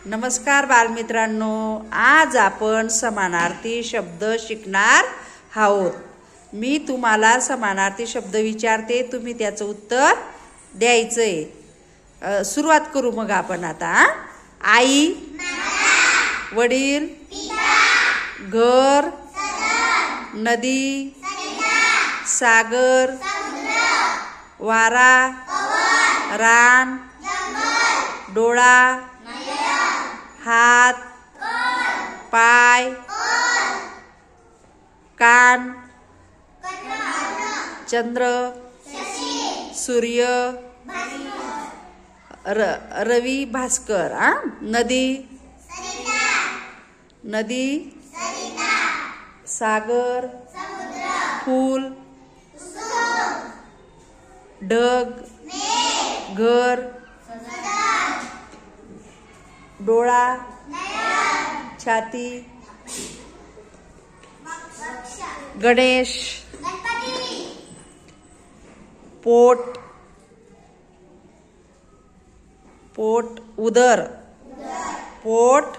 नमस्कार बालमित्रांनो, आज आपण समानार्थी शब्द शिकणार आहोत। मी तुम्हाला समानार्थी शब्द विचारते, तुम्ही त्याचं उत्तर द्यायचंय। सुरुवात करू मग आपण आता। आई, वडील, घर, नदी, सागर, वारा, रान, डोळा, हात, पाय, कान, चंद्र, सूर्य, रवी, भास्कर। नदी, नदी, सागर, फूल, ढग, घर, डोळा, छाती, गणेश, पोट, पोट, उदर, पोट,